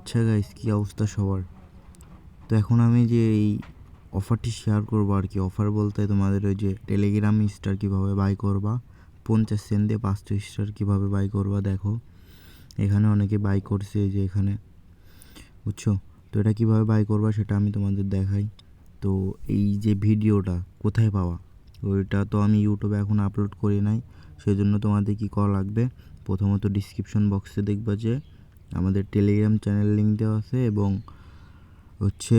আচ্ছা গাইস, কী অবস্থা সবার? তো এখন আমি যে এই অফারটি শেয়ার করবো আর কি, অফার বলতে তোমাদের ওই যে টেলিগ্রাম স্টার কীভাবে বাই করবা, 50 সেন্ট দিয়ে 5টা স্টার কীভাবে বাই করবা। দেখো এখানে অনেকে বাই করছে, এই যে এখানে, বুঝছো? তো এটা কীভাবে বাই করবা সেটা আমি তোমাদের দেখাই। তো এই যে ভিডিওটা কোথায় পাওয়া, ওইটা তো আমি ইউটিউবে এখন আপলোড করি নাই, সেই জন্য তোমাদের কী করা লাগবে, প্রথমত ডিসক্রিপশন বক্সে দেখবা যে আমাদের টেলিগ্রাম চ্যানেল লিঙ্ক দেওয়া আছে এবং হচ্ছে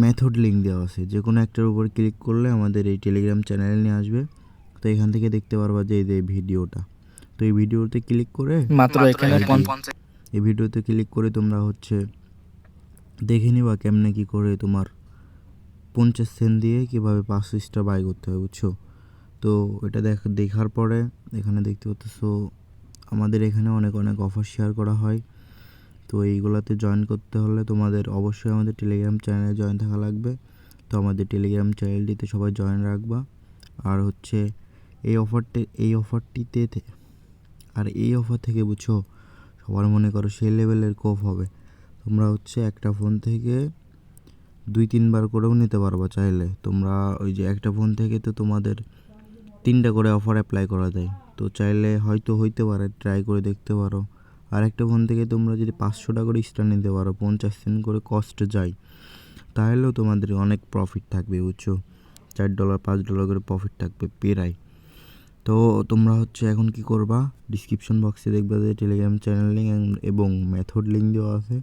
মেথড লিঙ্ক দেওয়া আছে। যে কোনো একটার উপর ক্লিক করলে আমাদের এই টেলিগ্রাম চ্যানেল নিয়ে আসবে। তো এখান থেকে দেখতে পারবা যে এই যে ভিডিওটা, তো এই ভিডিওতে ক্লিক করে মাত্র এখানে এই ভিডিওতে ক্লিক করে তোমরা হচ্ছে দেখে নিবা কেমনে কী করে তোমার 50 সেন্ট দিয়ে কীভাবে 5 স্টার বাই করতে হয়, বুঝছো? তো এটা দেখার পরে এখানে দেখতে পাচ্ছো আমাদের এখানে অনেক অফার শেয়ার করা হয়। তো এইগুলাতে জয়েন করতে হলে তোমাদের অবশ্যই আমাদের টেলিগ্রাম চ্যানেলে জয়েন থাকা লাগবে। তো আমাদের টেলিগ্রাম চ্যানেলটিতে সবাই জয়েন রাখবা। আর হচ্ছে এই অফারটিতে আর এই অফার থেকে, বুঝছো, সবার মনে করো সেই লেভেলের কোপ হবে। তোমরা হচ্ছে একটা ফোন থেকে 2-3 বার করেও নিতে পারবা চাইলে। তোমরা ওই যে একটা ফোন থেকে তো তোমাদের 3টা করে অফার অ্যাপ্লাই করা যায়। তো চাইলে হয়তো হইতে পারে, ট্রাই করে দেখতে পারো। আর একটা ফোন থেকে তোমরা যদি 500 টাকা করে স্টার নিতে পারো, 50 সেন্ট করে কস্ট যায়, তাহলেও তোমাদের অনেক প্রফিট থাকবে, বুঝছো? $4 $5 করে প্রফিট থাকবে পেরাই। তো তোমরা হচ্ছে এখন কি করবা, ডিসক্রিপশন বক্সে দেখবে যে টেলিগ্রাম চ্যানেল লিঙ্ক এবং মেথড লিঙ্ক দেওয়া আছে,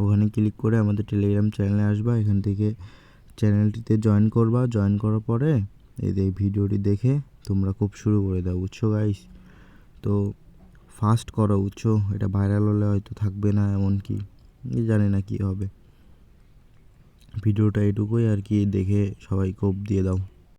ওখানে ক্লিক করে আমাদের টেলিগ্রাম চ্যানেলে আসবা। এখান থেকে চ্যানেলটিতে জয়েন করবা। জয়েন করার পরে এই যে ভিডিওটি দেখে তোমরা খুব শুরু করে দাও, বুঝছো গাইস? তো ফাস্ট করো, বুঝছো? এটা ভাইরাল হলে হয়তো থাকবে না, এমনকি জানি না কী হবে। ভিডিওটা এটুকুই আর কি, দেখে সবাই কোপ দিয়ে দাও।